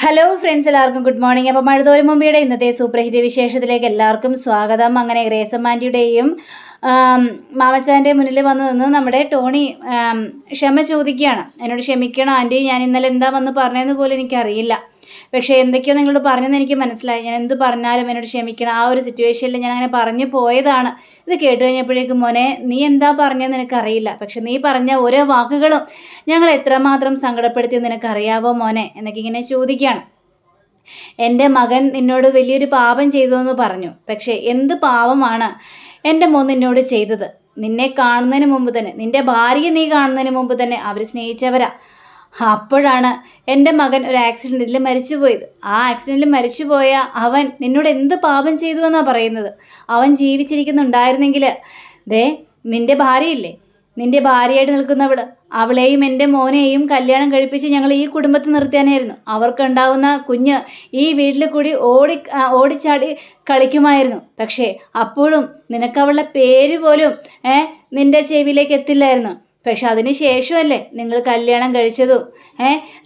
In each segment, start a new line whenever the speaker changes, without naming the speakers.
Hello friends, എല്ലാവർക്കും good morning. അപ്പോൾ മഴതോരും മുമ്പിയുടെ ഇന്നത്തെ സൂപ്പർ ഹിറ്റ് വിശേഷത്തിലേക്ക് എല്ലാവർക്കും സ്വാഗതം. അങ്ങനെ ഗ്രേസം ആൻറ്റിയുടെയും മാമച്ചാൻ്റെ മുന്നിൽ വന്ന് നിന്ന് നമ്മുടെ ടോണി ക്ഷമ ചോദിക്കുകയാണ്. എന്നോട് ക്ഷമിക്കണം ആൻറ്റി, ഞാൻ ഇന്നലെ എന്താ വന്ന് പറഞ്ഞതെന്ന് പോലും എനിക്കറിയില്ല. പക്ഷേ എന്തൊക്കെയോ നിങ്ങളോട് പറഞ്ഞതെന്ന് എനിക്ക് മനസ്സിലായി. ഞാൻ എന്ത് പറഞ്ഞാലും എന്നോട് ക്ഷമിക്കണം. ആ ഒരു സിറ്റുവേഷനിൽ ഞാൻ അങ്ങനെ പറഞ്ഞു പോയതാണ്. ഇത് കേട്ട് കഴിഞ്ഞപ്പോഴേക്കും മോനെ, നീ എന്താ പറഞ്ഞതെന്ന് എനിക്കറിയില്ല. പക്ഷെ നീ പറഞ്ഞ ഓരോ വാക്കുകളും ഞങ്ങൾ എത്രമാത്രം സങ്കടപ്പെടുത്തിയെന്ന് നിനക്കറിയാവോ മോനെ എന്നൊക്കെ ഇങ്ങനെ ചോദിക്കുകയാണ്. എൻ്റെ മകൻ നിന്നോട് വലിയൊരു പാപം ചെയ്തു എന്ന് പറഞ്ഞു. പക്ഷേ എന്ത് പാപമാണ് എൻ്റെ മോൻ നിന്നോട് ചെയ്തത്? നിന്നെ കാണുന്നതിന് മുമ്പ് തന്നെ, നിൻ്റെ ഭാര്യയെ നീ കാണുന്നതിന് മുമ്പ് തന്നെ അവർ സ്നേഹിച്ചവരാ. അപ്പോഴാണ് എൻ്റെ മകൻ ഒരു ആക്സിഡൻറ്റിൽ മരിച്ചുപോയത്. ആ ആക്സിഡൻറ്റിൽ മരിച്ചുപോയ അവൻ നിന്നോട് എന്ത് പാപം ചെയ്തു എന്നാണ് പറയുന്നത്. അവൻ ജീവിച്ചിരിക്കുന്നുണ്ടായിരുന്നെങ്കിൽ നിൻ്റെ ഭാര്യയില്ലേ, നിൻ്റെ ഭാര്യയായിട്ട് നിൽക്കുന്നവൾ, അവളെയും എൻ്റെ മോനെയും കല്യാണം കഴിപ്പിച്ച് ഞങ്ങൾ ഈ കുടുംബത്തിൽ നിർത്താനായിരുന്നു. അവർക്കുണ്ടാവുന്ന കുഞ്ഞ് ഈ വീട്ടിൽ കൂടി ഓടിച്ചാടി കളിക്കുമായിരുന്നു. പക്ഷേ അപ്പോഴും നിനക്കവളുടെ പേര് പോലും നിൻ്റെ ചെവിയിലേക്ക് എത്തില്ലായിരുന്നു. പക്ഷെ അതിന് ശേഷമല്ലേ നിങ്ങൾ കല്യാണം കഴിച്ചതും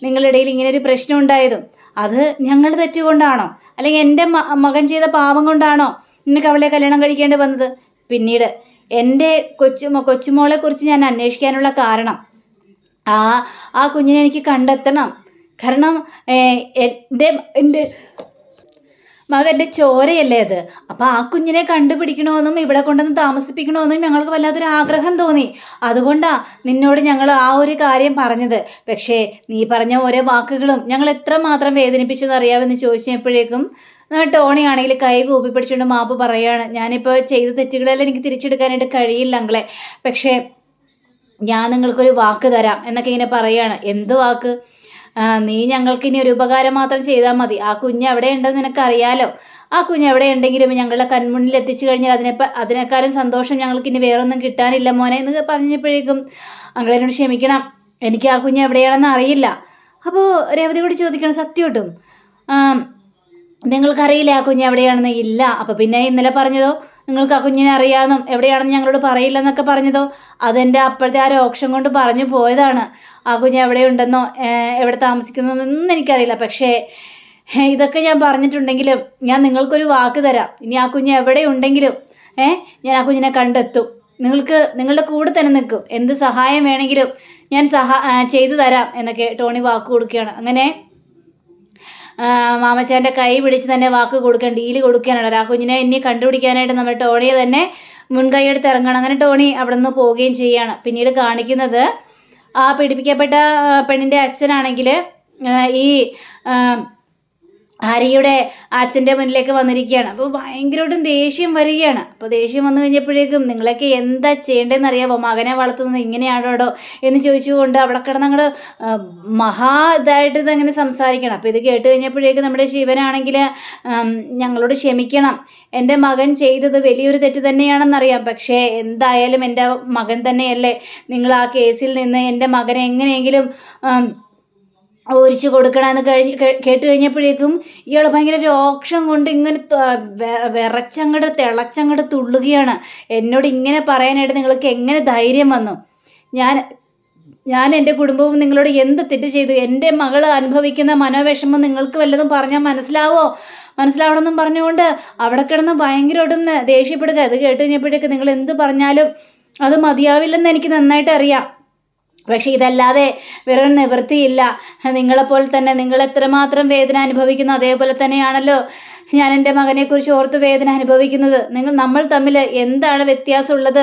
നിങ്ങളിടയിൽ ഇങ്ങനെ ഒരു പ്രശ്നം ഉണ്ടായതും. അത് ഞങ്ങൾ തെറ്റുകൊണ്ടാണോ, അല്ലെങ്കിൽ എൻ്റെ മകൻ ചെയ്ത പാപം കൊണ്ടാണോ നിനക്ക് അവളെ കല്യാണം കഴിക്കേണ്ടി വന്നത്? പിന്നീട് എൻ്റെ കൊച്ചുമോളെക്കുറിച്ച് ഞാൻ അന്വേഷിക്കാനുള്ള കാരണം, ആ കുഞ്ഞിനെ എനിക്ക് കണ്ടെത്തണം. കാരണം എൻ്റെ മകൻ്റെ ചോരയല്ലേ അത്. അപ്പോൾ ആ കുഞ്ഞിനെ കണ്ടുപിടിക്കണമെന്നും ഇവിടെ കൊണ്ടുവന്ന് താമസിപ്പിക്കണമെന്നും ഞങ്ങൾക്ക് വല്ലാത്തൊരു ആഗ്രഹം തോന്നി. അതുകൊണ്ടാണ് നിന്നോട് ഞങ്ങൾ ആ ഒരു കാര്യം പറഞ്ഞത്. പക്ഷേ നീ പറഞ്ഞ ഓരോ വാക്കുകളും ഞങ്ങൾ എത്രമാത്രം വേദനിപ്പിച്ചെന്ന് അറിയാമെന്ന് ചോദിച്ചപ്പോഴേക്കും ടോണി ആണെങ്കിൽ കൈ കൂപ്പി പിടിച്ചുകൊണ്ട് മാപ്പ് പറയുകയാണ്. ഞാനിപ്പോൾ ചെയ്ത തെറ്റുകളെല്ലാം എനിക്ക് തിരിച്ചെടുക്കാനായിട്ട് കഴിയില്ല അങ്ങളെ. പക്ഷേ ഞാൻ നിങ്ങൾക്കൊരു വാക്ക് തരാം എന്നൊക്കെ ഇങ്ങനെ പറയുകയാണ്. എന്ത് വാക്ക്? നീ ഞങ്ങൾക്ക് ഇനി ഒരു ഉപകാരം മാത്രം ചെയ്താൽ മതി. ആ കുഞ്ഞ് എവിടെ ഉണ്ടെന്ന് നിനക്കറിയാലോ. ആ കുഞ്ഞ് എവിടെ ഉണ്ടെങ്കിലും ഞങ്ങളുടെ കൺമുന്നിൽ എത്തിച്ചു കഴിഞ്ഞാൽ അതിനേക്കാളും സന്തോഷം ഞങ്ങൾക്ക് ഇനി വേറൊന്നും കിട്ടാനില്ല മോനെ എന്ന് പറഞ്ഞപ്പോഴേക്കും അങ്ങളെന്നോട് ക്ഷമിക്കണം, എനിക്ക് ആ കുഞ്ഞ് എവിടെയാണെന്ന് അറിയില്ല. അപ്പോൾ രേവതി കൂടി ചോദിക്കണം, സത്യം കിട്ടും നിങ്ങൾക്കറിയില്ല ആ കുഞ്ഞ് എവിടെയാണെന്ന്? ഇല്ല. അപ്പോൾ പിന്നെ ഇന്നലെ പറഞ്ഞതോ നിങ്ങൾക്ക് ആ കുഞ്ഞിനെ അറിയാമെന്നും എവിടെയാണെന്ന് ഞങ്ങളോട് പറയില്ലെന്നൊക്കെ പറഞ്ഞതോ അതെൻ്റെ അപ്പോഴത്തെ ആ രോക്ഷം കൊണ്ട് പറഞ്ഞു പോയതാണ്. ആ കുഞ്ഞ് എവിടെയുണ്ടെന്നോ എവിടെ താമസിക്കുന്നതെന്നൊന്നും എനിക്കറിയില്ല. പക്ഷേ ഇതൊക്കെ ഞാൻ പറഞ്ഞിട്ടുണ്ടെങ്കിലും ഞാൻ നിങ്ങൾക്കൊരു വാക്ക് തരാം. ഇനി ആ കുഞ്ഞ് എവിടെയുണ്ടെങ്കിലും ഞാൻ ആ കുഞ്ഞിനെ കണ്ടെത്തും. നിങ്ങളുടെ കൂടെ തന്നെ നിൽക്കും. എന്ത് സഹായം വേണമെങ്കിലും ഞാൻ ചെയ്തു തരാം എന്നൊക്കെ ടോണി വാക്ക് കൊടുക്കുകയാണ്. അങ്ങനെ മാമച്ചാൻ്റെ കൈ പിടിച്ച് തന്നെ വാക്ക് കൊടുക്കാൻ, ഡീല് കൊടുക്കാനാണ്. ആ കുഞ്ഞിനെ ഇനി കണ്ടുപിടിക്കാനായിട്ട് നമ്മൾ ടോണിയെ തന്നെ മുൻകൈയെടുത്ത് ഇറങ്ങണം. അങ്ങനെ ടോണി അവിടെ നിന്ന് പോവുകയും ചെയ്യുകയാണ്. പിന്നീട് കാണിക്കുന്നത് ആ പീഡിപ്പിക്കപ്പെട്ട പെണ്ണിൻ്റെ അച്ഛനാണെങ്കിൽ ഈ ഹരിയുടെ അച്ഛൻ്റെ മുന്നിലേക്ക് വന്നിരിക്കുകയാണ്. അപ്പോൾ ഭയങ്കരമായിട്ടും ദേഷ്യം വരികയാണ്. അപ്പോൾ ദേഷ്യം വന്നു കഴിഞ്ഞപ്പോഴേക്കും നിങ്ങളൊക്കെ എന്താ ചെയ്യേണ്ടതെന്ന് അറിയാമോ? മകനെ വളർത്തുന്നത് ഇങ്ങനെയാണോടോ എന്ന് ചോദിച്ചുകൊണ്ട് അവിടെ കിടന്ന് അങ്ങോട്ട് ഇതായിട്ട് ഇതങ്ങനെ സംസാരിക്കണം. അപ്പോൾ ഇത് കേട്ട് കഴിഞ്ഞപ്പോഴേക്കും നമ്മുടെ ശിവനാണെങ്കിൽ ഞങ്ങളോട് ക്ഷമിക്കണം, എൻ്റെ മകൻ ചെയ്തത് വലിയൊരു തെറ്റ് തന്നെയാണെന്നറിയാം. പക്ഷേ എന്തായാലും എൻ്റെ മകൻ തന്നെയല്ലേ. നിങ്ങൾ ആ കേസിൽ നിന്ന് എൻ്റെ മകനെ എങ്ങനെയെങ്കിലും ഒരിച്ചു കൊടുക്കണമെന്ന് കേട്ട് കഴിഞ്ഞപ്പോഴേക്കും ഇയാൾ ഭയങ്കര രോക്ഷം കൊണ്ട് ഇങ്ങനെ തിളച്ചങ്ങോട്ട് തുള്ളുകയാണ്. എന്നോട് ഇങ്ങനെ പറയാനായിട്ട് നിങ്ങൾക്ക് എങ്ങനെ ധൈര്യം വന്നു? ഞാൻ എൻ്റെ കുടുംബവും നിങ്ങളോട് എന്ത് തെറ്റ് ചെയ്തു? എൻ്റെ മകൾ അനുഭവിക്കുന്ന മനോവിഷമം നിങ്ങൾക്ക് വല്ലതും പറഞ്ഞാൽ മനസ്സിലാവണമെന്നും പറഞ്ഞുകൊണ്ട് അവിടെ കിടന്ന് ഭയങ്കരമായിട്ടും ദേഷ്യപ്പെടുക. അത് കേട്ട് കഴിഞ്ഞപ്പോഴേക്ക് നിങ്ങൾ എന്ത് പറഞ്ഞാലും അത് മതിയാവില്ലെന്ന് എനിക്ക് നന്നായിട്ട് അറിയാം. പക്ഷേ ഇതല്ലാതെ വേറെ നിവൃത്തിയില്ല. നിങ്ങളെപ്പോലെ തന്നെ നിങ്ങൾ എത്രമാത്രം വേദന അനുഭവിക്കുന്നു അതേപോലെ തന്നെയാണല്ലോ ഞാൻ എൻ്റെ മകനെക്കുറിച്ച് ഓർത്ത് വേദന അനുഭവിക്കുന്നത്. നമ്മൾ തമ്മിൽ എന്താണ് വ്യത്യാസമുള്ളത്?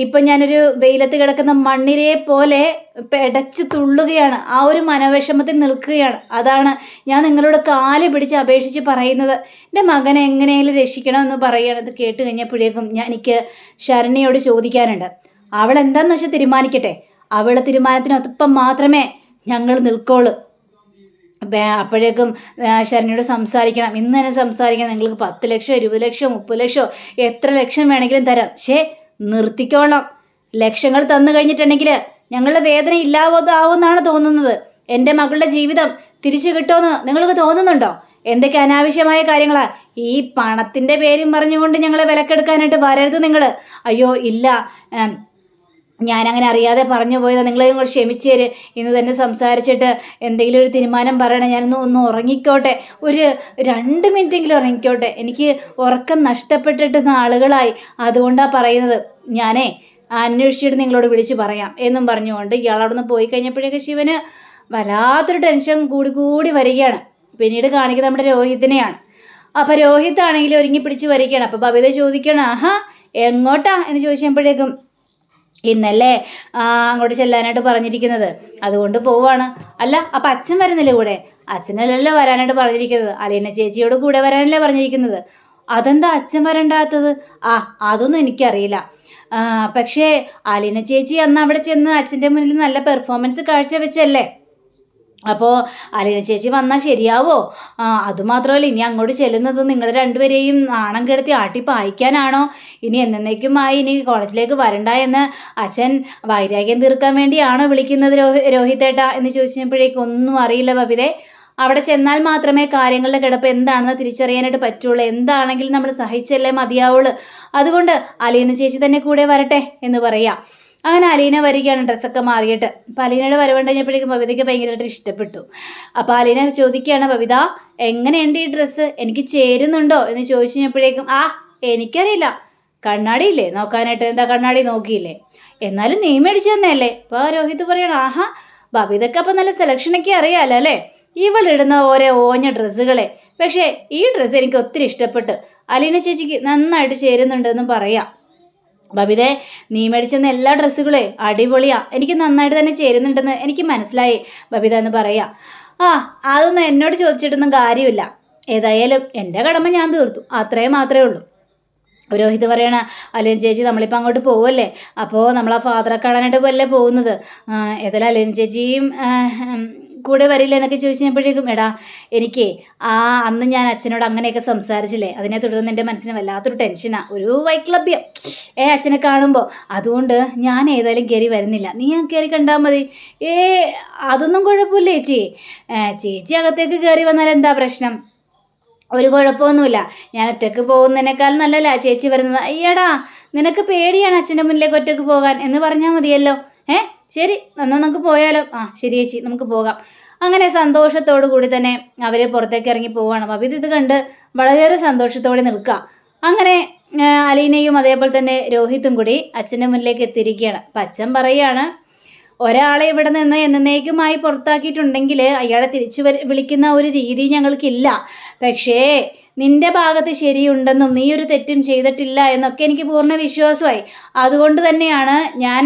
ഇപ്പം ഞാനൊരു വെയിലത്ത് കിടക്കുന്ന മണ്ണിരെ പോലെ പെടച്ച് തുള്ളുകയാണ്. ആ ഒരു മനോവിഷമത്തിൽ നിൽക്കുകയാണ്. അതാണ് ഞാൻ നിങ്ങളോട് കാല് പിടിച്ച് അപേക്ഷിച്ച് പറയുന്നത്. എൻ്റെ മകനെ എങ്ങനെയെങ്കിലും രക്ഷിക്കണമെന്ന് പറയുകയാണ്. ഇത് കേട്ട് കഴിഞ്ഞപ്പോഴേക്കും എനിക്ക് ശരണ്യയോട് ചോദിക്കാനുണ്ട്. അവൾ എന്താണെന്ന് വെച്ചാൽ തീരുമാനിക്കട്ടെ. അവളുടെ തീരുമാനത്തിനൊപ്പം മാത്രമേ ഞങ്ങൾ നിൽക്കോളൂ. അപ്പോഴേക്കും ശരണ്യയോട് സംസാരിക്കണം, ഇന്ന് തന്നെ സംസാരിക്കണം. നിങ്ങൾക്ക് 10 ലക്ഷം 20 ലക്ഷം 30 ലക്ഷം എത്ര ലക്ഷം വേണമെങ്കിലും തരാം. നിർത്തിക്കോളാം. ലക്ഷങ്ങൾ തന്നു കഴിഞ്ഞിട്ടുണ്ടെങ്കിൽ ഞങ്ങളുടെ വേദന ഇല്ലാതാവുമെന്നാണ് തോന്നുന്നത്. എൻ്റെ മകളുടെ ജീവിതം തിരിച്ചു കിട്ടുമെന്ന് നിങ്ങൾക്ക് തോന്നുന്നുണ്ടോ? എന്തൊക്കെ അനാവശ്യമായ കാര്യങ്ങളാണ് ഈ പണത്തിൻ്റെ പേരും പറഞ്ഞുകൊണ്ട് ഞങ്ങളെ വിലക്കെടുക്കാനായിട്ട് വരരുത് നിങ്ങൾ. അയ്യോ ഇല്ല, ഞാനങ്ങനെ അറിയാതെ പറഞ്ഞു പോയത്, നിങ്ങളെയും കൂടെ ക്ഷമിച്ചു തര്. ഇന്ന് തന്നെ സംസാരിച്ചിട്ട് എന്തെങ്കിലും ഒരു തീരുമാനം പറയണേ. ഒന്ന് ഉറങ്ങിക്കോട്ടെ, ഒരു 2 മിനിറ്റെങ്കിലും ഉറങ്ങിക്കോട്ടെ. എനിക്ക് ഉറക്കം നഷ്ടപ്പെട്ടിട്ട് നാളുകളായി, അതുകൊണ്ടാണ് പറയുന്നത്. ഞാനേ അന്വേഷിച്ചിട്ട് നിങ്ങളോട് വിളിച്ച് പറയാം എന്നും പറഞ്ഞുകൊണ്ട് ഇയാൾ അവിടെ നിന്ന് പോയി കഴിഞ്ഞപ്പോഴേക്ക് ശിവന് വല്ലാത്തൊരു ടെൻഷൻ കൂടി വരികയാണ്. പിന്നീട് കാണിക്കുന്നത് നമ്മുടെ രോഹിത്തിനെയാണ്. അപ്പം രോഹിത് ആണെങ്കിൽ ഒരുങ്ങി പിടിച്ച് വരികയാണ്. അപ്പം ബബിത ചോദിക്കണം, ആഹാ എങ്ങോട്ടാ എന്ന് ചോദിച്ചപ്പോഴേക്കും ഇന്നല്ലേ അങ്ങോട്ട് ചെല്ലാനായിട്ട് പറഞ്ഞിരിക്കുന്നത്, അതുകൊണ്ട് പോവാണ്. അല്ല അപ്പം അച്ഛൻ വരുന്നില്ലേ കൂടെ? അച്ഛനല്ലല്ലോ വരാനായിട്ട് പറഞ്ഞിരിക്കുന്നത്, അലീന ചേച്ചിയോട് കൂടെ വരാനല്ലേ പറഞ്ഞിരിക്കുന്നത്. അതെന്താ അച്ഛൻ വരണ്ടാത്തത്? അതൊന്നും എനിക്കറിയില്ല. പക്ഷേ അലീന ചേച്ചി അന്ന് അവിടെ ചെന്ന് അച്ഛൻ്റെ മുന്നിൽ നല്ല പെർഫോമൻസ് കാഴ്ചവെച്ചല്ലേ. അപ്പോൾ അലീന ചേച്ചി വന്നാൽ ശരിയാവോ? അതുമാത്രമല്ല, ഇനി അങ്ങോട്ട് ചെല്ലുന്നത് നിങ്ങൾ രണ്ടുപേരെയും നാണം കെടുത്തി ആട്ടി പായിക്കാനാണോ? ഇനി എന്നേക്കുമായി ഇനി കോളേജിലേക്ക് വരണ്ട എന്ന് അച്ഛൻ വൈരാഗ്യം തീർക്കാൻ വേണ്ടിയാണോ വിളിക്കുന്നത് രോഹിതേട്ട എന്ന് ചോദിച്ചപ്പോഴേക്കും ഒന്നും അറിയില്ല ബബിതേ. അവിടെ ചെന്നാൽ മാത്രമേ കാര്യങ്ങളുടെ കിടപ്പ് എന്താണെന്ന് തിരിച്ചറിയാനായിട്ട് പറ്റുള്ളൂ. എന്താണെങ്കിലും നമ്മൾ സഹിച്ചല്ലേ മതിയാവുള്ളൂ. അതുകൊണ്ട് അലീന ചേച്ചി തന്നെ കൂടെ വരട്ടെ എന്ന് പറയാം. അങ്ങനെ അലീന വരികയാണ് ഡ്രസ്സൊക്കെ മാറിയിട്ട്. അപ്പോൾ അലീനയുടെ വരവുണ്ട് കഴിഞ്ഞപ്പോഴേക്കും ബബിതയ്ക്ക് ഭയങ്കരമായിട്ട് ഇഷ്ടപ്പെട്ടു. അപ്പോൾ അലീന ചോദിക്കുകയാണ്, ബബിത എങ്ങനെയുണ്ട് ഈ ഡ്രസ്സ്, എനിക്ക് ചേരുന്നുണ്ടോ എന്ന് ചോദിച്ചു കഴിഞ്ഞപ്പോഴേക്കും എനിക്കറിയില്ല, കണ്ണാടിയില്ലേ നോക്കാനായിട്ട്, എന്താ കണ്ണാടി നോക്കിയില്ലേ, എന്നാലും നീ മേടിച്ചു തന്നെയല്ലേ. അപ്പോൾ രോഹിത് പറയണം, ആഹാ ബബിതയ്ക്ക് അപ്പം നല്ല സെലക്ഷനൊക്കെ അറിയാമല്ലോ അല്ലേ, ഇവളിടുന്ന ഓരോ ഓഞ്ഞ ഡ്രസ്സുകളെ. പക്ഷേ ഈ ഡ്രസ്സ് എനിക്ക് ഒത്തിരി ഇഷ്ടപ്പെട്ടു, അലീന ചേച്ചിക്ക് നന്നായിട്ട് ചേരുന്നുണ്ടെന്നും പറയാം. ബബിതേ നീ മേടിച്ചെന്ന എല്ലാ ഡ്രസ്സുകളെ അടിപൊളിയാ, എനിക്ക് നന്നായിട്ട് തന്നെ ചേരുന്നുണ്ടെന്ന് എനിക്ക് മനസ്സിലായി ബബിത എന്ന് പറയാം. അതൊന്നും എന്നോട് ചോദിച്ചിട്ടൊന്നും കാര്യമില്ല, ഏതായാലും എൻ്റെ കടമ ഞാൻ തീർത്തു, അത്രയും മാത്രമേ ഉള്ളൂ. രോഹിത് പറയണ, അലീന ചേച്ചി നമ്മളിപ്പോൾ അങ്ങോട്ട് പോവല്ലേ, അപ്പോൾ നമ്മൾ ആ ഫാദറെ കാണാനായിട്ട് പോലല്ലേ പോകുന്നത്, ഏതായാലും അലീന ചേച്ചിയും കൂടെ വരില്ല എന്നൊക്കെ ചോദിച്ചപ്പോഴേക്കും, എടാ എനിക്ക് അന്ന് ഞാൻ അച്ഛനോട് അങ്ങനെയൊക്കെ സംസാരിച്ചില്ലേ, അതിനെ തുടർന്ന് എൻ്റെ മനസ്സിന് വല്ലാത്തൊരു ടെൻഷനാണ്, ഒരു വൈക്ലഭ്യം അച്ഛനെ കാണുമ്പോൾ, അതുകൊണ്ട് ഞാൻ ഏതായാലും കയറി വരുന്നില്ല, നീ കയറി കണ്ടാൽ മതി. അതൊന്നും കുഴപ്പമില്ല ചേച്ചി, ചേച്ചി അകത്തേക്ക് കയറി വന്നാൽ എന്താ പ്രശ്നം, ഒരു കുഴപ്പമൊന്നുമില്ല, ഞാൻ ഒറ്റയ്ക്ക് പോകുന്നതിനേക്കാൾ നല്ലല്ല ചേച്ചി വരുന്നത്. അയ്യടാ നിനക്ക് പേടിയാണ് അച്ഛൻ്റെ മുന്നിലേക്ക് ഒറ്റയ്ക്ക് പോകാൻ എന്ന് പറഞ്ഞാൽ മതിയല്ലോ. ശരി എന്നാൽ നമുക്ക് പോയാലോ? ശരി ചേച്ചി നമുക്ക് പോകാം. അങ്ങനെ സന്തോഷത്തോടു കൂടി തന്നെ അവർ പുറത്തേക്ക് ഇറങ്ങി പോവുകയാണ്. ബബിത ഇത് കണ്ട് വളരെയേറെ സന്തോഷത്തോടെ നിൽക്കുക. അങ്ങനെ അലീനയും അതേപോലെ തന്നെ രോഹിത്തും കൂടി അച്ഛൻ്റെ മുന്നിലേക്ക് എത്തിയിരിക്കുകയാണ്. അപ്പം അച്ഛൻ പറയുകയാണ്, ഒരാളെ ഇവിടെ നിന്ന് എന്നേക്കുമായി പുറത്താക്കിയിട്ടുണ്ടെങ്കിൽ അയാളെ തിരിച്ചു വിളിക്കുന്ന ഒരു രീതി ഞങ്ങൾക്കില്ല. പക്ഷേ നിന്റെ ഭാഗത്ത് ശരിയുണ്ടെന്നും നീ ഒരു തെറ്റും ചെയ്തിട്ടില്ല എന്നൊക്കെ എനിക്ക് പൂർണ്ണ വിശ്വാസമായി. അതുകൊണ്ട് തന്നെയാണ് ഞാൻ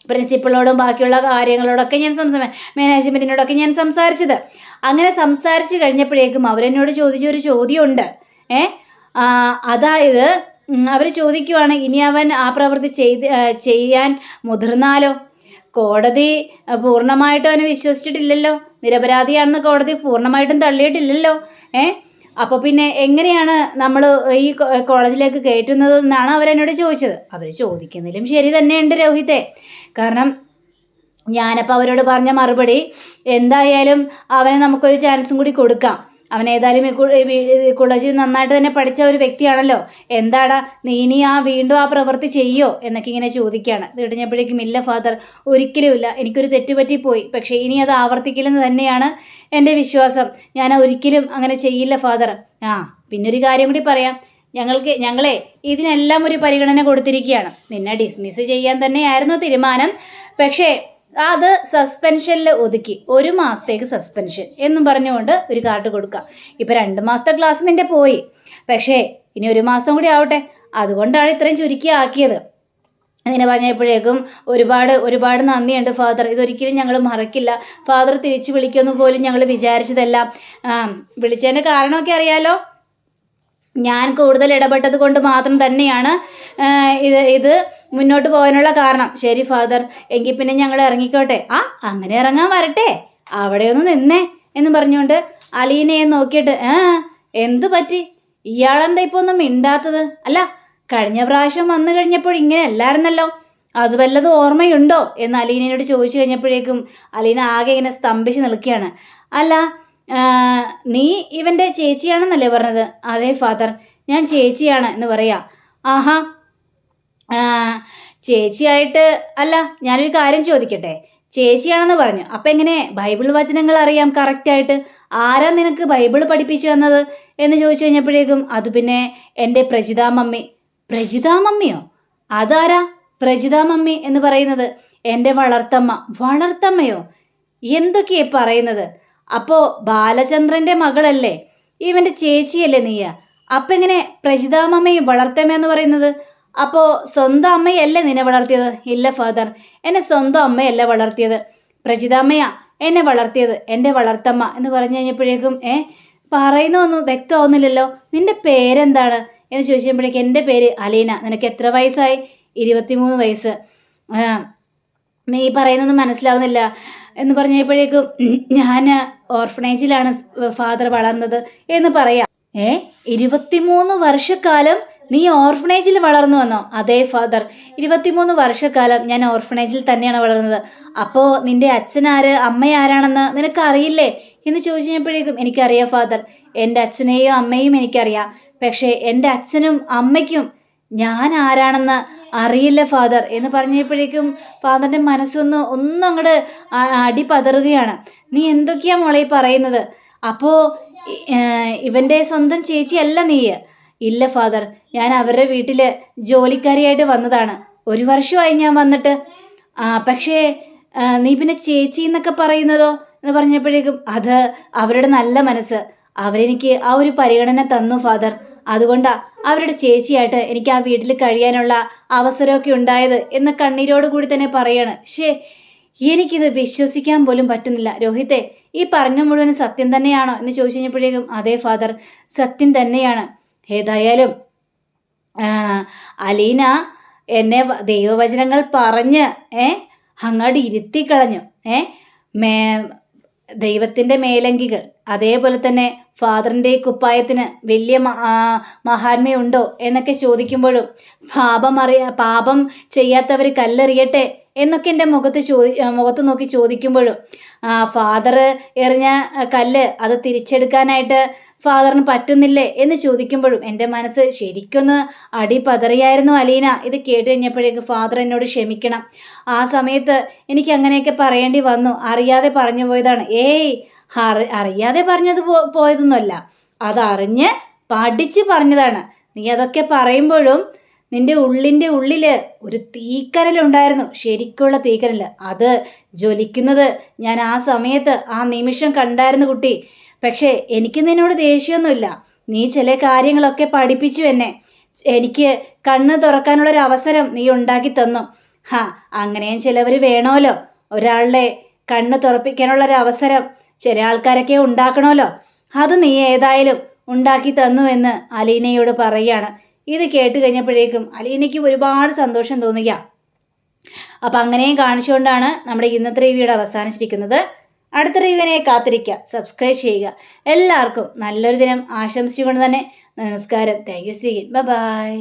പ്രിൻസിപ്പളോടും ബാക്കിയുള്ള കാര്യങ്ങളോടൊക്കെ ഞാൻ മാനേജ്മെൻറ്റിനോടൊക്കെ ഞാൻ സംസാരിച്ചത്. അങ്ങനെ സംസാരിച്ച് കഴിഞ്ഞപ്പോഴേക്കും അവരെന്നോട് ചോദിച്ചൊരു ചോദ്യമുണ്ട്. അതായത് അവർ ചോദിക്കുവാണ്, ഇനി അവൻ ആ പ്രവൃത്തി ചെയ്യാൻ മുതിർന്നാലോ? കോടതി പൂർണ്ണമായിട്ടും അവനെ വിശ്വസിച്ചിട്ടില്ലല്ലോ, നിരപരാധിയാണെന്ന് കോടതി പൂർണ്ണമായിട്ടും തള്ളിയിട്ടില്ലല്ലോ. അപ്പോൾ പിന്നെ എങ്ങനെയാണ് നമ്മൾ ഈ കോളേജിലേക്ക് കയറ്റുന്നതെന്നാണ് അവരെന്നോട് ചോദിച്ചത്. അവർ ചോദിക്കുന്നതിലും ശരി തന്നെയുണ്ട് രോഹിത്തെ. കാരണം ഞാനപ്പോൾ അവരോട് പറഞ്ഞ മറുപടി, എന്തായാലും അവനെ നമുക്കൊരു ചാൻസും കൂടി കൊടുക്കാം, അവൻ ഏതായാലും ഈ കോളേജിൽ നന്നായിട്ട് തന്നെ പഠിച്ച ഒരു വ്യക്തിയാണല്ലോ, എന്താടാ നീ ഇനി വീണ്ടും ആ പ്രവൃത്തി ചെയ്യോ എന്നൊക്കെ ഇങ്ങനെ ചോദിക്കുകയാണ്. ഇത് കഴിഞ്ഞപ്പോഴേക്കും, ഇല്ല ഫാദർ ഒരിക്കലുമില്ല, എനിക്കൊരു തെറ്റുപറ്റിപ്പോയി, പക്ഷേ ഇനി അത് ആവർത്തിക്കില്ലെന്ന് തന്നെയാണ് എൻ്റെ വിശ്വാസം, ഞാൻ ഒരിക്കലും അങ്ങനെ ചെയ്യില്ല ഫാദർ. പിന്നൊരു കാര്യം കൂടി പറയാം, ഞങ്ങളെ ഇതിനെല്ലാം ഒരു പരിഗണന കൊടുത്തിരിക്കുകയാണ്. നിന്നെ ഡിസ്മിസ് ചെയ്യാൻ തന്നെയായിരുന്നു തീരുമാനം, പക്ഷേ അത് സസ്പെൻഷനിൽ ഒതുക്കി, 1 മാസത്തേക്ക് സസ്പെൻഷൻ എന്നും പറഞ്ഞുകൊണ്ട് ഒരു കാർഡ് കൊടുക്കുക. ഇപ്പോൾ 2 മാസത്തെ ക്ലാസ് നിൻ്റെ പോയി, പക്ഷേ ഇനി 1 മാസം കൂടി ആവട്ടെ, അതുകൊണ്ടാണ് ഇത്രയും ചുരുക്കി ആക്കിയത്. അങ്ങനെ പറഞ്ഞപ്പോഴേക്കും ഒരുപാട് നന്ദിയുണ്ട് ഫാദർ, ഇതൊരിക്കലും ഞങ്ങൾ മറക്കില്ല, ഫാദർ തിരിച്ചു വിളിക്കുമെന്ന് പോലും ഞങ്ങൾ വിചാരിച്ചതല്ല. വിളിച്ചതിൻ്റെ കാരണമൊക്കെ അറിയാലോ, ഞാൻ കൂടുതൽ ഇടപെട്ടത് കൊണ്ട് മാത്രം തന്നെയാണ് ഇത് മുന്നോട്ട് പോകാനുള്ള കാരണം. ശരി ഫാദർ, എങ്കിൽ പിന്നെ ഞങ്ങൾ ഇറങ്ങിക്കോട്ടെ. അങ്ങനെ ഇറങ്ങാൻ വരട്ടെ, അവിടെയൊന്ന് നിന്നേ എന്ന് പറഞ്ഞുകൊണ്ട് അലീനയെ നോക്കിയിട്ട്, എന്ത് പറ്റി, ഇയാളെന്താ ഇപ്പോൾ ഒന്നും മിണ്ടാത്തത്? അല്ല കഴിഞ്ഞ പ്രാവശ്യം വന്നു കഴിഞ്ഞപ്പോൾ ഇങ്ങനെ അല്ലായിരുന്നല്ലോ, അത് വല്ലതും ഓർമ്മയുണ്ടോ എന്ന് അലീനയോട് ചോദിച്ചു കഴിഞ്ഞപ്പോഴേക്കും അലീന ആകെ ഇങ്ങനെ സ്തംഭിച്ച് നിൽക്കുകയാണ്. അല്ല നീ ഇവൻ്റെ ചേച്ചിയാണെന്നല്ലേ പറഞ്ഞത്? അതെ ഫാദർ, ഞാൻ ചേച്ചിയാണ് എന്ന് പറയാം. ചേച്ചിയായിട്ട് അല്ല, ഞാനൊരു കാര്യം ചോദിക്കട്ടെ, ചേച്ചിയാണെന്ന് പറഞ്ഞു, അപ്പം എങ്ങനെ ബൈബിൾ വചനങ്ങൾ അറിയാം കറക്റ്റായിട്ട്? ആരാ നിനക്ക് ബൈബിൾ പഠിപ്പിച്ചു തന്നത് എന്ന് ചോദിച്ചു കഴിഞ്ഞപ്പോഴേക്കും അത് പിന്നെ എൻ്റെ പ്രജിതാ മമ്മി. പ്രജിതാ മമ്മിയോ? അതാരാ പ്രജിതാ മമ്മി എന്ന് പറയുന്നത്? എൻ്റെ വളർത്തമ്മ. വളർത്തമ്മയോ? എന്തൊക്കെയാ പറയുന്നത്? അപ്പോൾ ബാലചന്ദ്രൻ്റെ മകളല്ലേ, ഇവൻ്റെ ചേച്ചിയല്ലേ നീയ? അപ്പം എങ്ങനെ പ്രജിതാ മമ്മയും വളർത്തമ്മ എന്ന് പറയുന്നത്? അപ്പോൾ സ്വന്തം അമ്മയല്ലേ നിന്നെ വളർത്തിയത്? ഇല്ല ഫാദർ, എന്നെ സ്വന്തം അമ്മയല്ല വളർത്തിയത്, പ്രജിതാമ്മയാ എന്നെ വളർത്തിയത്, എൻ്റെ വളർത്തമ്മ എന്ന് പറഞ്ഞു കഴിഞ്ഞപ്പോഴേക്കും പറയുന്നൊന്നും വ്യക്തമാവുന്നില്ലല്ലോ. നിന്റെ പേരെന്താണ് എന്ന് ചോദിച്ചപ്പോഴേക്കും എൻ്റെ പേര് അലീന. നിനക്ക് എത്ര വയസ്സായി? 23 വയസ്സ്. നീ പറയുന്നൊന്നും മനസ്സിലാവുന്നില്ല എന്ന് പറഞ്ഞപ്പോഴേക്കും ഞാൻ ഓർഫനേജിലാണ് ഫാദർ വളർന്നത് എന്ന് പറയാം. 23 വർഷക്കാലം നീ ഓർഫനേജിൽ വളർന്നു വന്നോ? അതെ ഫാദർ, 23 വർഷക്കാലം ഞാൻ ഓർഫനേജിൽ തന്നെയാണ് വളർന്നത്. അപ്പോൾ നിന്റെ അച്ഛനാര് അമ്മയാരാണെന്ന് നിനക്ക് അറിയില്ലേ എന്ന് ചോദിച്ചപ്പോഴേക്കും എനിക്കറിയാം ഫാദർ, എൻ്റെ അച്ഛനെയും അമ്മയും എനിക്കറിയാം. പക്ഷേ എൻ്റെ അച്ഛനും അമ്മയ്ക്കും ഞാൻ ആരാണെന്ന് അറിയില്ല ഫാദർ എന്ന് പറഞ്ഞപ്പോഴേക്കും ഫാദറിൻ്റെ ഒന്നും അങ്ങോട്ട് അടിപതറുകയാണ്. നീ എന്തൊക്കെയാ മോളെ പറയുന്നത്? അപ്പോൾ ഇവൻ്റെ സ്വന്തം ചേച്ചിയല്ല നീ? ഇല്ല ഫാദർ, ഞാൻ അവരുടെ വീട്ടിൽ ജോലിക്കാരിയായിട്ട് വന്നതാണ്. 1 വർഷമായി ഞാൻ വന്നിട്ട്. പക്ഷേ നീ പിന്നെ ചേച്ചി എന്നൊക്കെ പറയുന്നതോ എന്ന് പറഞ്ഞപ്പോഴേക്കും അത് അവരുടെ നല്ല മനസ്സ്, അവരെനിക്ക് ആ ഒരു പരിഗണന തന്നു ഫാദർ. അതുകൊണ്ടാണ് അവരുടെ ചേച്ചിയായിട്ട് എനിക്ക് ആ വീട്ടിൽ കഴിയാനുള്ള അവസരമൊക്കെ ഉണ്ടായത് എന്ന് കണ്ണീരോട് കൂടി തന്നെ പറയാണ്. എനിക്കിത് വിശ്വസിക്കാൻ പോലും പറ്റുന്നില്ല. രോഹിത്തെ, ഈ പറഞ്ഞ മുഴുവൻ സത്യം തന്നെയാണോ എന്ന് ചോദിച്ചു കഴിഞ്ഞപ്പോഴേക്കും അതെ ഫാദർ, സത്യം തന്നെയാണ്. ഏതായാലും അലീന എന്നെ ദൈവവചനങ്ങൾ പറഞ്ഞ് അങ്ങോട്ട് ഇരുത്തിക്കളഞ്ഞു. ദൈവത്തിൻ്റെ മേലങ്കികൾ, അതേപോലെ തന്നെ ഫാദറിൻ്റെ കുപ്പായത്തിന് വലിയ മഹാത്മ്യമുണ്ടോ എന്നൊക്കെ ചോദിക്കുമ്പോഴും പാപം ചെയ്യാത്തവർ കല്ലെറിയട്ടെ എന്നൊക്കെ എൻ്റെ മുഖത്ത് നോക്കി ചോദിക്കുമ്പോഴും ഫാദർ എറിഞ്ഞ കല്ല് അത് തിരിച്ചെടുക്കാനായിട്ട് ഫാദറിന് പറ്റുന്നില്ലേ എന്ന് ചോദിക്കുമ്പോഴും എൻ്റെ മനസ്സ് ശരിക്കൊന്ന് അടിപതറിയായിരുന്നു അലീന. ഇത് കേട്ട് കഴിഞ്ഞപ്പോഴേക്ക് ഫാദർ എന്നോട് ക്ഷമിക്കണം, ആ സമയത്ത് എനിക്ക് അങ്ങനെയൊക്കെ പറയേണ്ടി വന്നു, അറിയാതെ പറഞ്ഞു പോയതാണ്. അറിയാതെ പോയതൊന്നുമല്ല, അതറിഞ്ഞ് പഠിച്ച് പറഞ്ഞതാണ്. നീ അതൊക്കെ പറയുമ്പോഴും നിന്റെ ഉള്ളിൽ ഒരു തീക്കനലുണ്ടായിരുന്നു, ശരിക്കുള്ള തീക്കനൽ. അത് ജ്വലിക്കുന്നത് ഞാൻ ആ സമയത്ത് ആ നിമിഷം കണ്ടായിരുന്നു കുട്ടി. പക്ഷേ എനിക്ക് നിന്നോട് ദേഷ്യമൊന്നുമില്ല. നീ ചില കാര്യങ്ങളൊക്കെ പഠിപ്പിച്ചു എന്നെ. എനിക്ക് കണ്ണ് തുറക്കാനുള്ളൊരു അവസരം നീ ഉണ്ടാക്കി തന്നു. അങ്ങനെയും ചിലവർ വേണമല്ലോ, ഒരാളുടെ കണ്ണ് തുറപ്പിക്കാനുള്ളൊരു അവസരം ചില ആൾക്കാരൊക്കെ ഉണ്ടാക്കണമല്ലോ. അത് നീ ഏതായാലും ഉണ്ടാക്കി തന്നു എന്ന് അലീനയോട് പറയുകയാണ്. ഇത് കേട്ട് കഴിഞ്ഞപ്പോഴേക്കും അലീനയ്ക്ക് ഒരുപാട് സന്തോഷം തോന്നുക. അപ്പം അങ്ങനെയും കാണിച്ചുകൊണ്ടാണ് നമ്മുടെ ഇന്നത്തെ റിവ്യൂടെ അവസാനിച്ചിരിക്കുന്നത്. അടുത്ത റിവ്യൂവിനെ കാത്തിരിക്കുക, സബ്സ്ക്രൈബ് ചെയ്യുക. എല്ലാവർക്കും നല്ലൊരു ദിനം ആശംസിച്ചുകൊണ്ട് തന്നെ നമസ്കാരം. Thank you. See you. By.